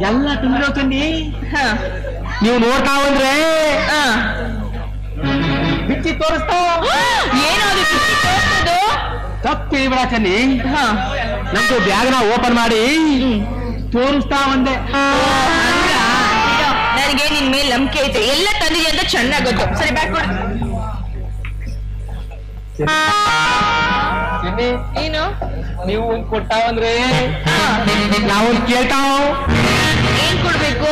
ಎಲ್ಲ ತುಂಬಿರೋ ಚನ್ನಿ ನೀವು ನೋಡ್ತಾ ಬಂದ್ರೆ ಬಿಚ್ಚಿ ತೋರಿಸ್ತಾವ. ಏನಾದ್ರು ಬಿಚ್ಚಿ ತೋರಿಸೋದು ತಪ್ಪು ಬಿಡ ಚನ್ನಿ. ನಮ್ದು ಬ್ಯಾಗ್ನ ಓಪನ್ ಮಾಡಿ ತೋರಿಸ್ತಾ ಒಂದೆ. ನನಗೆ ನಿನ್ ಮೇಲೆ ನಂಬಿಕೆ ಐತೆ, ಎಲ್ಲ ತಂದಿದೆ ಅಂತ ಚೆನ್ನಾಗ್ ಗೊತ್ತು. ಸರಿ ಬ್ಯಾಗ್ ಕೊಡು. ಏನು ನೀವು ಕೊಟ್ಟಾವಂದ್ರೆ ನಾವು ಕೇಳ್ತಾವ್. ಏನ್ ಕೊಡ್ಬೇಕು?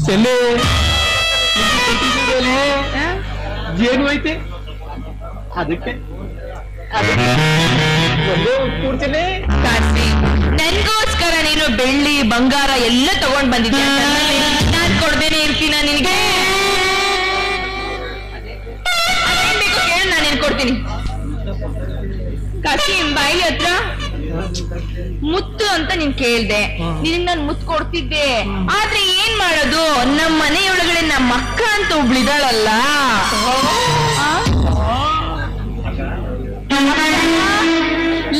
ಚೆಲ್ಲಿ ಜೇನು ಐತೆ, ಅದಕ್ಕೆ ಕೂಡ್ತೀನಿ. ನನ್ಗೋಸ್ಕರ ನೀನು ಬೆಳ್ಳಿ ಬಂಗಾರ ಎಲ್ಲ ತಗೊಂಡ್ ಬಂದಿದ್ದೆ, ನಾನ್ ಕೊಡ್ದೇನೆ ಇರ್ತೀನ ನಿನಗೆ? ಅದೇನ್ ಬೇಕು ಕೇಳ, ನಾನು ಏನ್ ಕೊಡ್ತೀನಿ. ಕಾಸಿಂ ಬಾಯಿಲಿ ಹತ್ರ ಮುತ್ತು ಅಂತ ನೀನ್ ಕೇಳ್ದೆ, ನಿನಗ್ ನಾನು ಮುತ್ತು ಕೊಡ್ತಿದ್ದೆ. ಆದ್ರೆ ಏನ್ ಮಾಡೋದು, ನಮ್ಮ ಮನೆಯೊಳಗಡೆ ನಮ್ಮ ಅಕ್ಕ ಅಂತ ಒಬ್ಳಿದಾಳಲ್ಲ,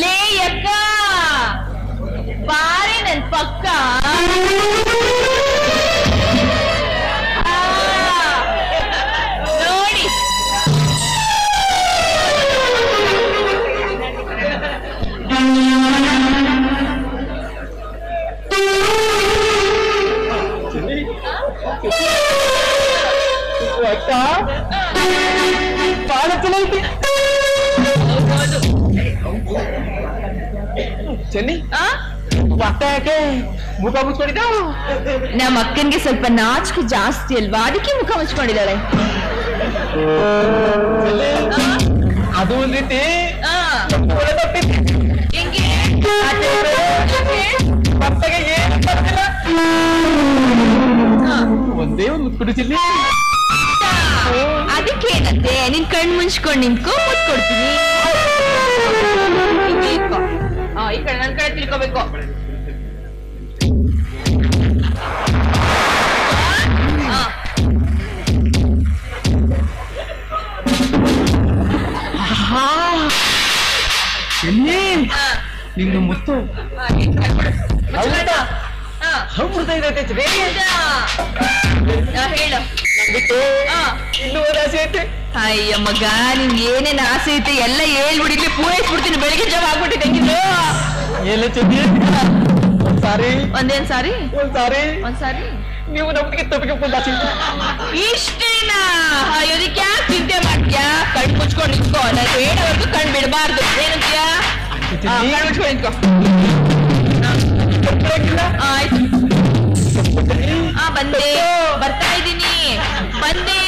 ಲೇ ಅಕ್ಕ ಬಾರೆ ನನ್ ಪಕ್ಕ. ನೋಡಿ ಅಕ್ಕ ಬಾಳ ಚಲೋ ಐತಿ. ಚೆನ್ನಿ ಬಟ್ಟೆ ಯಾಕೆ ಮುಖ ಮುಚ್ಕೊಂಡಿದ್ದಾವ? ನಮ್ಮ ಅಕ್ಕನ್ಗೆ ಸ್ವಲ್ಪ ನಾಚಿಕೆ ಜಾಸ್ತಿ ಅಲ್ವಾ, ಅದಕ್ಕೆ ಮುಖ ಮುಚ್ಕೊಂಡಿದ್ದಾಳೆ. ಅದು ಒಂದ್ ರೀತಿ ಹೆಂಗೆ ಬಟ್ಟೆಗೆ ಏನು ಬರ್ತಿಲ್ಲ. ಒಂದೇ ಒಂದು ಮುತ್ಕೊಡು ಚೆಲ್ಲಿ. ಅದಕ್ಕೇನಂತೆ, ನಿನ್ ಕಣ್ ಮುಚ್ಕೊಂಡ್ ನಿಂತ್ಕೊ, ಮುತ್ ಕೊಡ್ತೀನಿ. ಈ ಕಡೆ ನನ್ ಕಡೆ ತಿಳ್ಕೋಬೇಕು. ನಿಮ್ದು ಮುತ್ತು ಅಮೃತ ಇದೆ. ಹೇಳು. ಇನ್ನೂ ಆಸೆ ಐತೆ. ಅಯ್ಯ ಮಗ, ನಿಮ್ಗೆ ಏನೇನ್ ಆಸೆ ಐತೆ ಎಲ್ಲ ಹೇಳ್ಬಿಡಿದ್ಲಿ, ಪೂರೈಸ್ಬಿಡ್ತೀನಿ. ಬೆಳಿಗ್ಗೆ ಜಾವ ಆಗ್ಬಿಟ್ಟಿದೆ ಹೆಂಗಿದ್ರು. ಎಲ್ಲ ಚೆನ್ನಿ ಒಂದ್ಸಾರಿ ಒಂದ್ಸಾರಿ ನೀವು ನಮ್ಗೆ ತಪ್ಪಿಗೆ ಬಂದಾಚಿ. ಇಷ್ಟೇನಾ? ಇದಕ್ಕೆ ಯಾಕೆ ಚಿಂತೆ ಮಾಡ್ತೀಯಾ? ಕಣ್ ಮುಚ್ಕೊಂಡು ನಿಂತ್ಕೋ, ನಾನು ಹೇಳೋವರೆಗೂ ಕಣ್ ಬಿಡಬಾರ್ದು. ಏನಂತೀಯಾ? ಕಣ್ ಮುಚ್ಕೊಂಡು ನಿಂತ್ಕೋ. ಆಯ್ತು. ಬಂದೆ, ಬರ್ತಾ ಇದ್ದೀನಿ, ಬಂದೆ.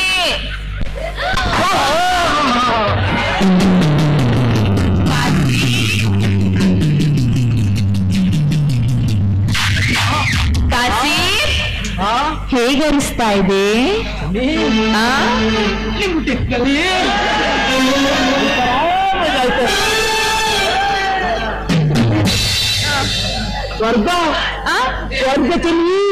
ಕಾಸಿ ಹೇಗೆ ಅನಿಸ್ತಾ ಇದೆ? ಸ್ವರ್ಗ ಸ್ವರ್ಗ ಚೆನ್ನಿ.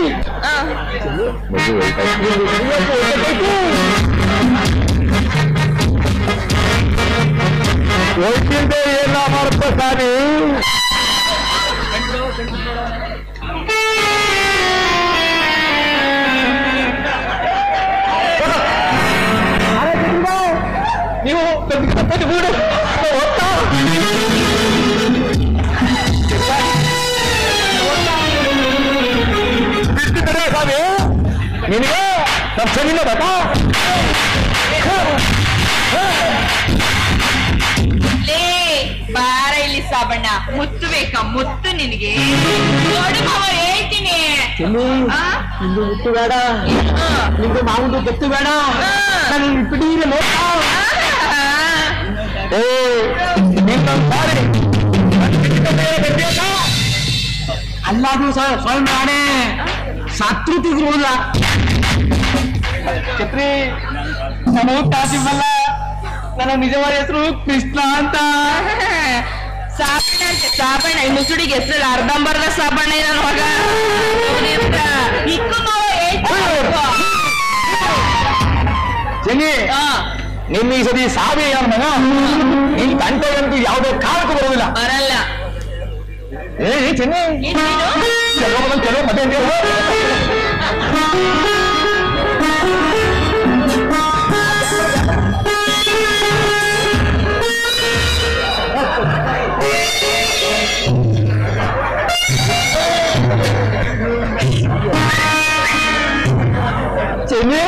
ಹೋಗ್ತಿದ್ದೆ ಎಲ್ಲ ಮಾಡ್ಬೇಕಾದ್ರೆ ನೀವು ಬಿಡು ಹೋಗ್ತಾ ಬಿಡ್ತಿದ್ದಾರೆ ಸ್ವಾಮಿ. ನಿನಗೆ ನಮ್ಮ ಚೆನ್ನಿನ ಬೇಕಾ? ಬಾರ ಇಲ್ಲಿ ಸಾಬಣ್ಣ, ಮುತ್ತು ಬೇಕಾ? ಮುತ್ತು ನಿನಗೆ ಹೇಳ್ತೀನಿ. ನಿಂದು ಮುತ್ತು ಬೇಡ, ನಿಂದು ಮಾವುಂದು ಗೊತ್ತು ಬೇಡ. ನಾನು ಪಿಡೀರೆ ನೋಡ್ತಾ ಅಲ್ಲಾದ್ರೂ ಸ್ವಯಂ ನಾನೇ ಸಾತ್ರುತಿದ್ರಲ್ಲ ಛತ್ರಿ. ನಾನು ಕಾಸಿಮಲ್ಲ, ನನ್ನ ನಿಜವಾದ ಹೆಸರು ಕೃಷ್ಣ ಅಂತ. ಸಾಬಣ್ಣ ಈ ಮುಸುಡಿಗೆ ಹೆಸರಲ್ಲಿ ಅರ್ಧಂಬರ್ಧ ಸಾಬಣ್ಣ ನನ್ನ ಮಗ. ಚೆನ್ನಿ, ನಿನ್ನ ಈ ಸತಿ ಸಾವೇ ಮಗ, ನಿನ್ ಕಂಠಗಂತೂ ಯಾವುದೇ ಕಾಲಕ್ಕೂ ಬರೋದಿಲ್ಲ. ಬರಲ್ಲ. ಚೆನ್ನಿ, ಚಲೋ ಮತ್ತೆ Cini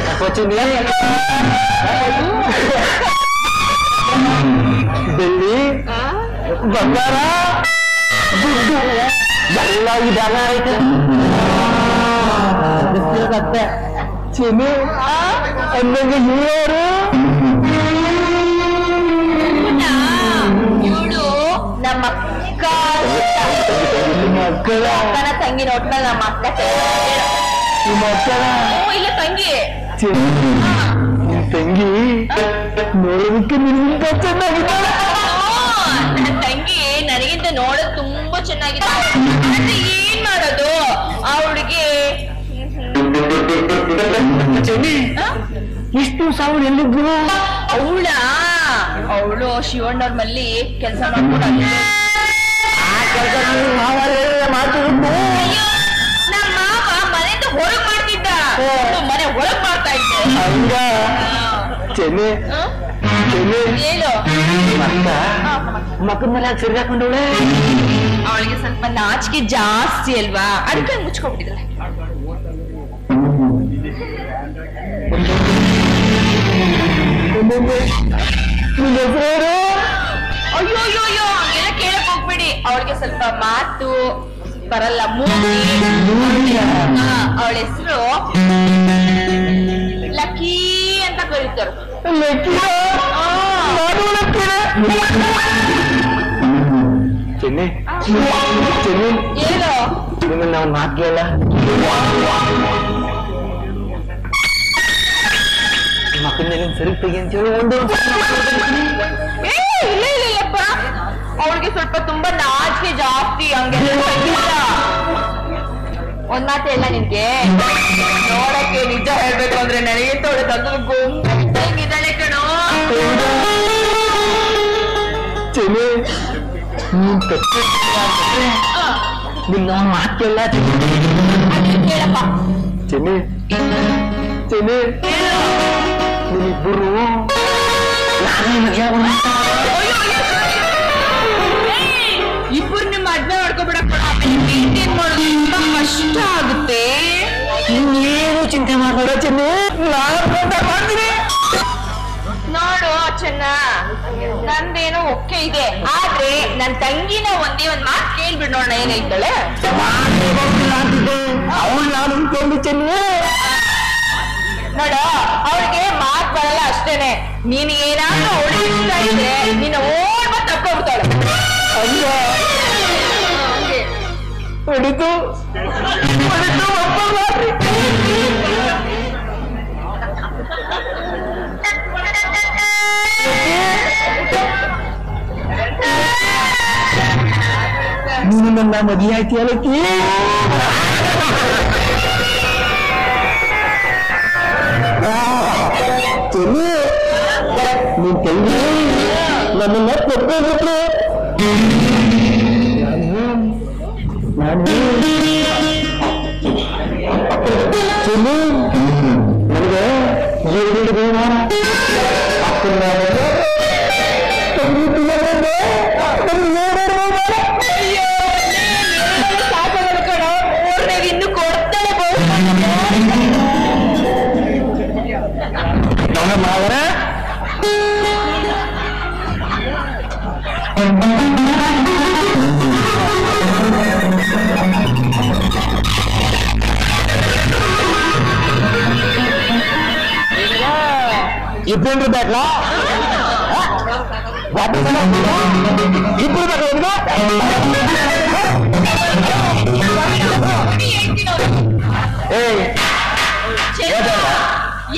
apa Cini beli bandara duduk lagi dana itu betul kata Cini emang gimana ನಮ್ಮ ಅಕ್ಕನ ತಂಗಿ ನೋಟ್ಮೇಲೆ ನಮ್ಮ ಅಕ್ಕ ಇಲ್ಲ ತಂಗಿ ತಂಗಿ ನೋಡೋದಕ್ಕೆ ನಿನ್ಗಿಂತ ಚೆನ್ನಾಗಿದ್ದಾಳೆ ನನ್ನ ತಂಗಿ ನನಗಿಂತ ನೋಡೋದು ತುಂಬಾ ಚೆನ್ನಾಗಿದೆ ಆದ್ರೆ ಏನ್ ಮಾಡೋದು ಅವಳಿಗೆ ಇಷ್ಟು ಸಾವಿರ ಎಲ್ಲಿದ್ರು ಅವಳು ಶಿವಣ್ಣವ್ರ ಮಲ್ಲಿ ಕೆಲಸ ಮಾಡ್ಕೊಂಡು ನಮ್ಮ ಮಾವ ಮನೆಯಿಂದ ಹೊರಗ್ ಮಾಡ್ತಿದ್ದ ಮನೆ ಹೊರಗ್ ಮಾಡ್ತಾ ಇದ್ದೆ ಹೇಳು ಮಕ್ಕಳ ಮೇಲೆ ಯಾಕೆ ಸಿರ್ಗಾಕೊಂಡವಳೆ ಅವಳಿಗೆ ಸ್ವಲ್ಪ ನಾಚಿಕೆ ಜಾಸ್ತಿ ಅಲ್ವಾ ಅದಕ್ಕೆ ಮುಚ್ಕೊಂಡ್ಬಿಟ್ಟಿದ್ದಾಳೆ ಅಯ್ಯೋ ಹಂಗೆಲ್ಲ ಕೇಳಕ್ ಹೋಗ್ಬೇಡಿ ಅವಳಿಗೆ ಸ್ವಲ್ಪ ಮಾತು ಬರಲ್ಲ ಅವಳ ಹೆಸರು ಲಕ್ಕಿ ಅಂತ ಕರೀತಾರೆ ಚೆನ್ನಿ ಏನು ನಿಮ್ಮನ್ನ ನಾವು ಮಾತ್ಲಲ್ಲ ಮಕ್ಕಳನ್ನ ಸರಿ ತೆಗಿ ಅಂತ ಹೇಳಿ ಇಲ್ಲಪ್ಪ ಅವಳಿಗೆ ಸ್ವಲ್ಪ ತುಂಬಾ ನಾಚಿಕೆ ಜಾಸ್ತಿ ಹಂಗೆಲ್ಲ ಒಂದ್ ಮಾತು ಇಲ್ಲ ನಿನ್ಗೆ ನೋಡಕ್ಕೆ ನಿಜ ಹೇಳ್ಬೇಕು ಅಂದ್ರೆ ನನಗೆ ತೊಳೆದು ಗೊಂಬಿದ್ದಾಳೆ ಕಣೋ ಚೆನ್ನಿ ನಿನ್ನ ಮಾತ್ಲಲ್ಲ ಕೇಳಪ್ಪ ಚೆನ್ನಿ ನೀವಿಬ್ಬರು ಇಬ್ಬರು ನಿಮ್ಮ ಮದ್ವೆ ಮಾಡ್ಕೊಬಿಡಕ್ ಮೇಂಟೈನ್ ಮಾಡೋದು ತುಂಬಾ ಕಷ್ಟ ಆಗುತ್ತೆ ಇನ್ನೇನು ಚಿಂತೆ ಮಾಡ್ಬೇಡ ಚೆನ್ನಿ ಮಾಡ್ತೀನಿ ನೋಡು ಚೆನ್ನ ನಂದೇನೋ ಒಕ್ಕೆ ಇದೆ ಆದ್ರೆ ನನ್ ತಂಗಿನ ಒಂದೇ ಒಂದ್ ಮಾತು ಕೇಳ್ಬಿಡ್ ನೋಡ ಏನೈತಾಳೆ ಅವಳು ನಾನು ಅನ್ಕೊಂಡು ಚೆನ್ನಿ ನೋಡ ಅವಳಿಗೆ ಮಾತ್ ಬರಲ್ಲ ಅಷ್ಟೇನೆ ನೀನ್ ಏನಾದ್ರೂ ಅವಳಿಗೆ ಇಷ್ಟ ಇದ್ರೆ ನೀನು ಓಡ್ ತಕ್ಕೋಬಿಡ್ತಾಳೆ ಹೊಡಿತು ನೀನು ನನ್ನ ಮದುವೆ ಆಯ್ತಿ ಅಲ್ಲಕ್ಕಿ ನೀನ್ ತಂಗಿ ನನ್ನನ್ನ ಕೊಟ್ಬಿಟ್ರು ನನಗೆ ಎರಡು ಬೇಡ ಇನ್ನು ಕೊಡ್ತಾಳೆ ಮಾವರ ಇಬ್ಬರು ಬೇಕಲ್ಲ ಇಬ್ಬರು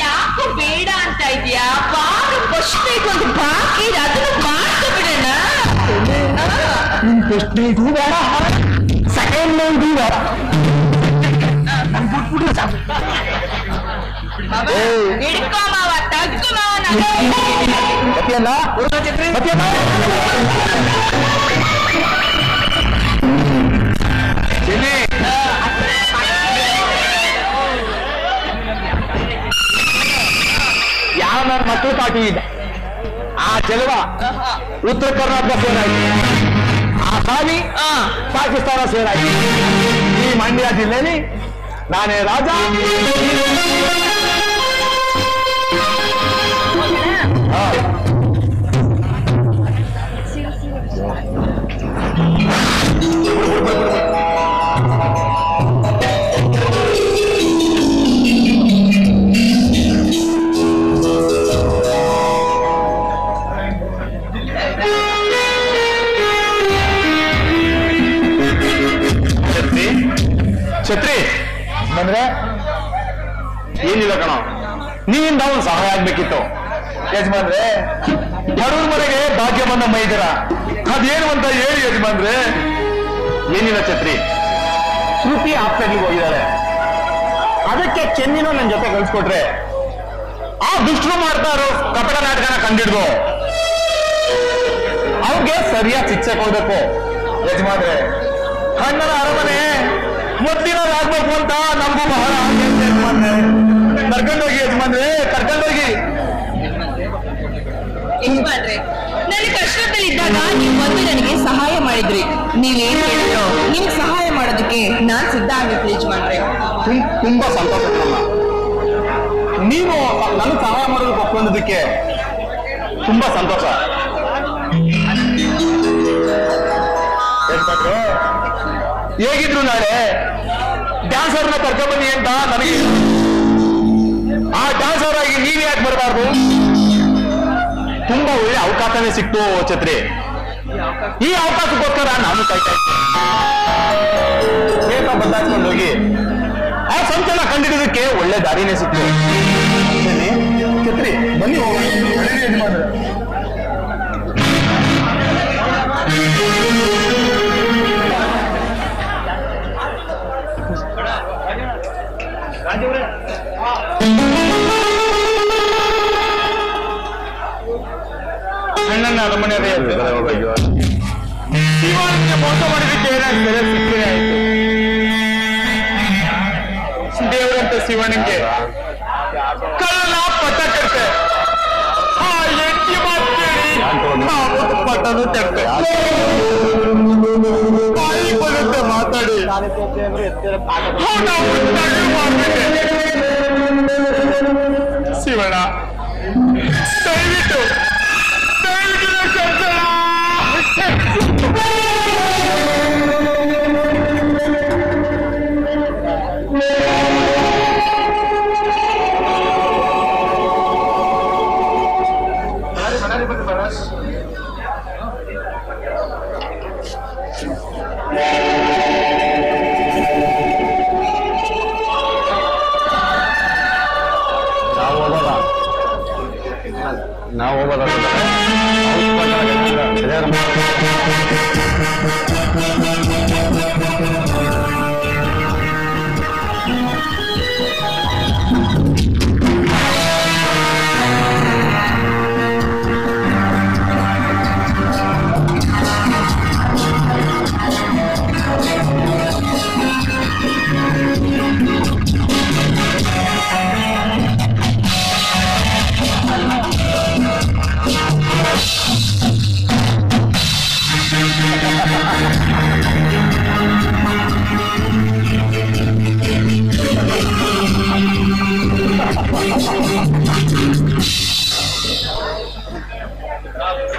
ಯಾಕೋ ಬೇಡ ಅಂತ ಇದೆಯಾ ಬಾರು ಫಸ್ಟ್ ಒಂದು ಬಾಕಿ ಅದನ್ನು ಮಾಡ್ತಾ ಬಿಡೋಣ ನಿನ್ ಫಸ್ಟ್ ಇದು ಬೇಡ ಸೆಕೆಂಡ್ ಇದು ಬೇಡ ಹಿಡ್ಕೋ ಮಾವ ತಗ್ಗು ಮಾವ ಮತ್ತೆಲ್ಲ ನನ್ನ ಮಕ್ಕಳು ಕಾಟಿ ಇದ್ದ. ಆ ಚೆಲುವ ಉತ್ತರ ಕರ್ನಾಟಕ ಸೇರಾಯ್ತು, ಆ ಸಾವಿ ಪಾಕಿಸ್ತಾನ ಸೇರಾಯ್ತು. ಈ ಮಂಡ್ಯ ಜಿಲ್ಲೆಯಲ್ಲಿ ನಾನೇ ರಾಜ. ಛತ್ರಿ ಬಂದ್ರೆ ಏನಿಲ್ಲ ಕಣ, ನೀವಿಂದ ಒಂದು ಸಹಾಯ ಆಗ್ಬೇಕಿತ್ತು. ಯಜಮಾನ್ರೆ, ಬಡವ್ರ ಮನೆಗೆ ಭಾಗ್ಯ ಬಂದ ಮೈದರ ಅದೇನು ಅಂತ ಹೇಳಿ ಯಜಮಾನ್ರೆ. ಏನಿಲ್ಲ ಛತ್ರಿ, ಶ್ರುತಿ ಹಾಸ್ಪಿಟ್ಲಿಗೆ ಹೋಗಿದ್ದಾರೆ. ಅದಕ್ಕೆ ಚೆನ್ನಿನೂ ನನ್ನ ಜೊತೆ ಕಳ್ಸಿಕೊಟ್ರೆ ಆ ದುಷ್ಟರು ಮಾಡ್ತಾರೋ ಕಪಟ ನಾಟಕನ ಕಂಡಿಡ್ದು ಅವ್ರಿಗೆ ಸರಿಯಾಗಿ ಶಿಕ್ಷೆ ಕೊಡ್ಬೇಕು. ಯಜಮಾನ್ರೆ, ಅಣ್ಣನ ಅರಮನೆ ಮುದ್ದಿನರಾಗ್ಬೇಕು ಅಂತ ನಮಗೂ ಬಹಳ ಆಸೆ ಇದೆ ಯಜಮಾನ್ರೆ. ಕರ್ಕೊಂಡೋಗಿ ಯಜಮಾನ್ರೆ, ಕರ್ಕೊಂಡೋಗಿ. ಯಜಮಾನ್ರೆ, ನನ್ನ ಕಷ್ಟದಲ್ಲಿದ್ದಾಗ ನೀವು ಬಂದು ನನಗೆ ಸಹಾಯ ಮಾಡಿದ್ರಿ. ನೀವೇನ್ ಹೇಳಿದ್ರು ನಿಮ್ಗೆ ಸಹಾಯ ಮಾಡೋದಕ್ಕೆ ನಾನ್ ಸಿದ್ಧ ಆಗಿರ್ತೀನಿ ಯಜಮಾನ್ರೆ. ತುಂಬಾ ಸಂತೋಷ. ನೀವು ನನಗೆ ಸಹಾಯ ಮಾಡೋದಕ್ಕೆ ಒಪ್ಕೊಂಡಿದ್ದಕ್ಕೆ ತುಂಬಾ ಸಂತೋಷ. ಹೇಗಿದ್ರು ನಾಳೆ ಡ್ಯಾನ್ಸರ್ನ ಕರ್ಕೊಂಡ್ಬನ್ನಿ ಅಂತ ನನಗೆ. ಆ ಡ್ಯಾನ್ಸರ್ ಆಗಿ ನೀವ್ ಯಾಕೆ ಬರಬಾರ್ದು? ತುಂಬಾ ಒಳ್ಳೆ ಅವಕಾಶನೇ ಸಿಕ್ತು ಛತ್ರಿ. ಈ ಅವಕಾಶಕ್ಕೋಸ್ಕರ ನಾನು ಕಾಯ್ತಾ ಬೇಗ ಬದಲಾಯಿಸ್ಕೊಂಡು ಹೋಗಿ ಆ ಸಂಚಲ ಕಂಡಿಡೋದಕ್ಕೆ ಒಳ್ಳೆ ದಾರಿನೇ ಸಿಕ್ತು. ಛತ್ರಿ ಬನ್ನಿ ಹೋಗೋಣ. ಅಣ್ಣನ ಅರಮನೆ ಶಿವನಿಗೆ ಮೋಸ ಮಾಡಿದಕ್ಕೆ ಏನಾಗ್ತದೆ ಸಿಕ್ಕರೆ ಆಯ್ತು. ದೇವರಂತ ಶಿವನಿಗೆ ಕಳ್ಳ ಪಟ್ಟ ಕಟ್ಟೆ, ಆ ಎಂಟಿ ಮಾತು ಕೇಳಿ ಪಟ್ಟನು ತೆಟ್ಟೆ ಬಾಯಿ ಬರುತ್ತೆ ಮಾತಾಡಿ ಶಿವಣ್ಣ, ದಯವಿಟ್ಟು ನಾವು ಹೋಗೋದ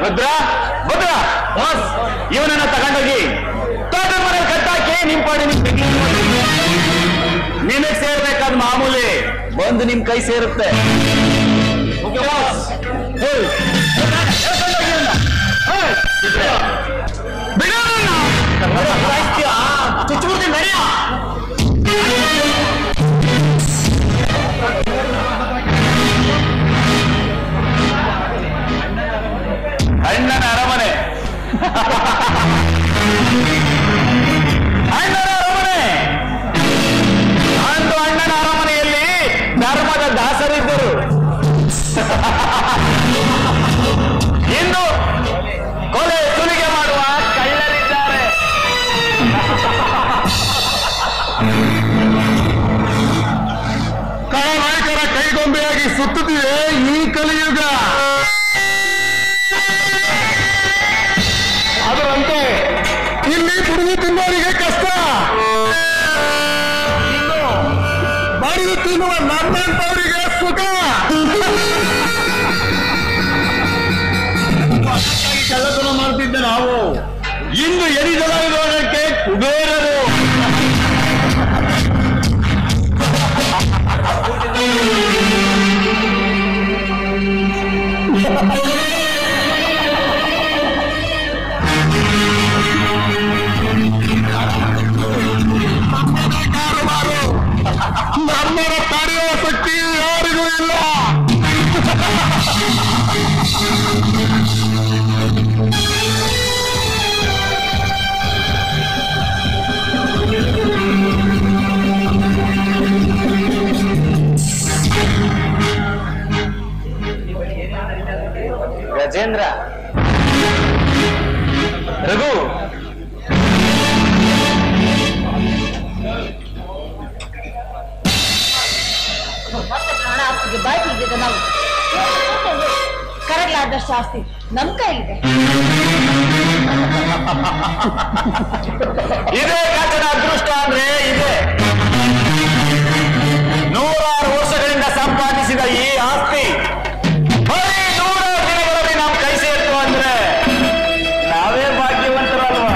ಭದ್ರ ಭದ್ರ ಇವನನ್ನ ತಗೊಂಡೋಗಿ ತೋಟದ ಮನೆ ಕಟ್ಟಾಕಿ ನಿಮ್ ಪಾಡಿ ನಿನಗೆ ಸೇರ್ಬೇಕಾದ ಮಾಮೂಲಿ ಬಂದು ನಿಮ್ ಕೈ ಸೇರುತ್ತೆ. ಚುಚ್ಚುಬಿಡ್ತೀನಿ ನಡೆಯ. ಅಣ್ಣನ ಅರಮನೆ ಅಣ್ಣನ ಅರಮನೆ ಅಂದು ಅಣ್ಣನ ಅರಮನೆಯಲ್ಲಿ ಧರ್ಮದ ದಾಸರಿದ್ದರು. ಇನ್ನು ಕೊಲೆ ಸುಲಿಗೆ ಮಾಡುವ ಕಳ್ಳರಿದ್ದಾರೆ. ಗೊಂಬೆಯಾಗಿ ಸುತ್ತುತ್ತಿದೆ ಈ ಕಲಿಯುಗ. ಅದರಂತೆ ಇಲ್ಲಿ ದುಡಿದು ತಿನ್ನೋರಿಗೆ ಕಷ್ಟ, ಇನ್ನು ಬಡಿದು ತಿನ್ನುವ ನನ್ನಂತವರಿಗೆ ಸುಖ. ಕೆಲಸನ ಮಾಡ್ತಿದ್ದೆ ನಾವು, ಇಂದು ಎರಿದಲಾಗಕ್ಕೆ ಕುಬೇರರು. ನಮ್ಮರ ತಡೆಯುವ ಶಕ್ತಿ ಯಾರಿಗೂ ಇಲ್ಲ. ಗಜೇಂದ್ರ, ರಘು, ಬಾಯ್ತಿದ್ದ ನಾವು ಕರಗ್ಲಾದಷ್ಟು ಆಸ್ತಿ ನಮ್ ಕೈಲಿದೆ. ಇದೇ ಗಜನ ಅದೃಷ್ಟ ಅಂದ್ರೆ ಇದೆ. 100 ವರ್ಷಗಳಿಂದ ಸಂಪಾದಿಸಿದ ಈ ಆಸ್ತಿ ಬರೀ 100 ದಿನಗಳಲ್ಲಿ ನಾವು ಕೈ ಸೇರ್ತು ಅಂದ್ರೆ ನಾವೇ ಭಾಗ್ಯವಂತರಲ್ವಾ?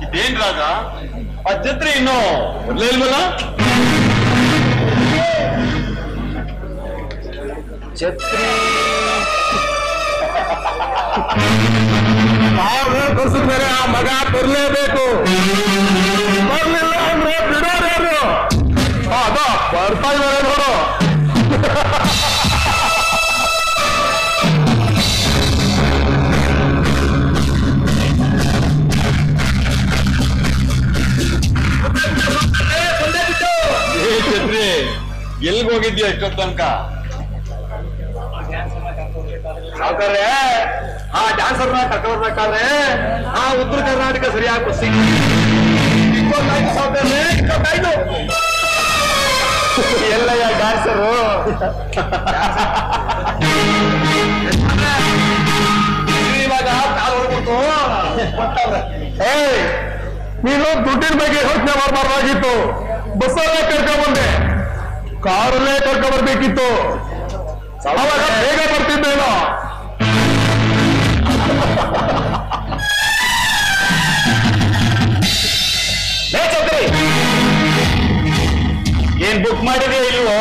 ಇದೇನ್ ರಾಜ, ಆ ಛತ್ರಿ ಇನ್ನು ಮೊದಲೇ ಇಲ್ವಲ್ಲ? ಛತ್ರಿ ನಾವೇ ಕಳ್ಸಿದ ಮೇಲೆ ಆ ಮಗ ಬರಲೇಬೇಕು. ಬರ್ಲಿಲ್ಲ ಅಂದ್ರೆ ಬಿಡೋರು. ಅದ ಬರ್ತಾ ಇದ್ದಾರೆ ನೋಡು. ಛತ್ರಿ ಎಲ್ಗ್ ಹೋಗಿದ್ಯಾ ಇಷ್ಟೊತ್ತು ತನಕ? ಸಾವ್ಕಾರ್ರೆ, ಆ ಡ್ಯಾನ್ಸರ್ನ ಕರ್ಕೊಂಡ್ಬೇಕಾದ್ರೆ ಆ ಉತ್ತರ ಕರ್ನಾಟಕ ಸರಿಯಾಗಿ ಬಸ್ಸಿಂಗ್ 25 ಸಾವ್ಕಾರ್ರೆ, 25. ಎಲ್ಲಯ್ಯ ಡ್ಯಾನ್ಸರು? ಇವಾಗ ಕಾಲು ಹೊಡ್ಬಿಟ್ಟು ನೀನು ದುಡ್ಡಿನ ಬಗ್ಗೆ ಯೋಚನೆ ಮಾಡಬಾರ್ದಾಗಿತ್ತು. ಬಸ್ಸಲ್ಲೇ ಕರ್ಕೊಂಡ್ಬಂದೆ, ಕಾರಲ್ಲೇ ಕರ್ಕೊಂಡ್ಬರ್ಬೇಕಿತ್ತು. ಅವಾಗ ಬೇಗ ಬರ್ತಿದ್ದೇನೋ. ಚೌಕರಿ, ಏನ್ ಬುಕ್ ಮಾಡಿದೆ ಇಲ್ವೋ?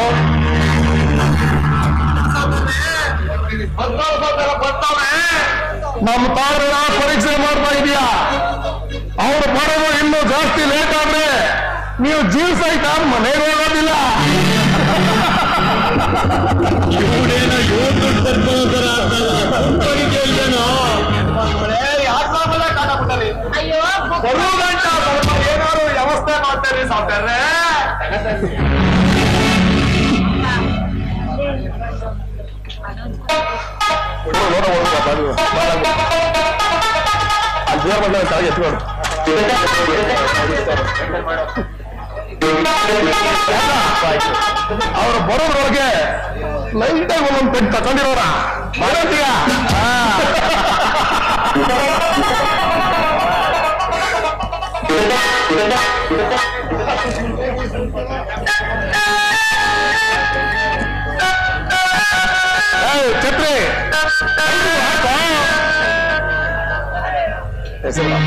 ನಮ್ಮ ಕಾರಣ ಪರೀಕ್ಷೆ ಮಾಡ್ತಾ ಇದೀಯಾ? ಅವ್ರು ಬರೋದು ಇನ್ನೂ ಜಾಸ್ತಿ ಲೇಟ್ ಆದ್ರೆ ನೀವು ಜೀವ ಸಹಿತ ಮನೆಗೆ ಹೋಗೋದಿಲ್ಲ. ಇವನೇನೋ ದುಡ್ಡು ತರ್ಕೋತಾರ ಕೇಳ್ತೇನೋ. ಅಯ್ಯೋ, ಬರುವುದಂಟ ಏನಾದ್ರು ವ್ಯವಸ್ಥೆ ಮಾಡ್ತಾರೆ ಸಾವ್ಕಾರ್ರೆ. ಅವರು ಬರೋದ್ರೊಳಗೆ ಲೈಟಾಗಿ ಒಂದೊಂದು ಪೆಟ್ಟು ತಗೊಂಡಿರೋರ ಮಾಡೋದೀಗ. ಛತ್ರಿ ಹೆಸರು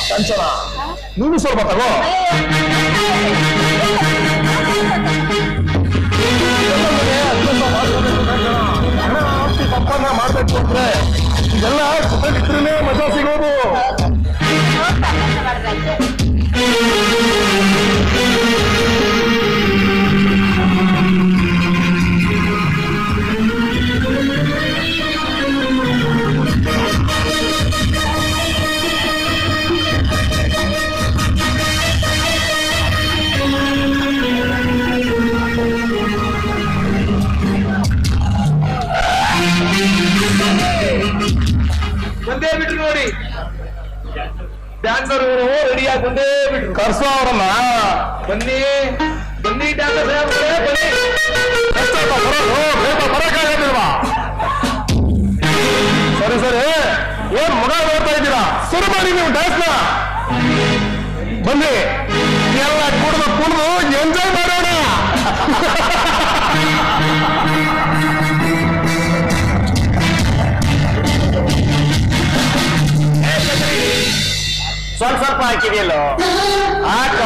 ಕಂಚನ, ನೀನು ಸ್ವಲ್ಪ ತಗೋ. ಸಂಪಾದನೆ ಮಾಡ್ಬೇಕು ಅಂದ್ರೆ ಇದೆಲ್ಲ ಕುಟುಂಬ ಮಜಾ ಸಿಗೋದು. ನೋಡಿ ಡ್ಯಾನ್ಸರ್ ರೆಡಿಯಾಗಿ ಬಂದೇ ಬಿಟ್ರು. ಕರ್ಸೋ ಅವ್ರನ್ನ. ಬನ್ನಿ ಬನ್ನಿ ಡ್ಯಾನ್ಸರ್ ಬನ್ನಿ. ಬರಕ್ಕಾಗಲ್ವಾ? ಸರಿ ಸರಿ, ಏನ್ ಮಗ ನೋಡ್ತಾ ಇದ್ದೀರಾ? ಶುರು ಮಾಡಿ ನೀವು ಡ್ಯಾನ್ಸ್ನ. ಬನ್ನಿ ಎಲ್ಲ ಕುಡಿದು ಎಂಜಾಯ್ ಮಾಡೋಣ. ಸ್ವಲ್ಪ ಹಾಕಿದೆಯಲ್ಲೋ ಹಾಕ.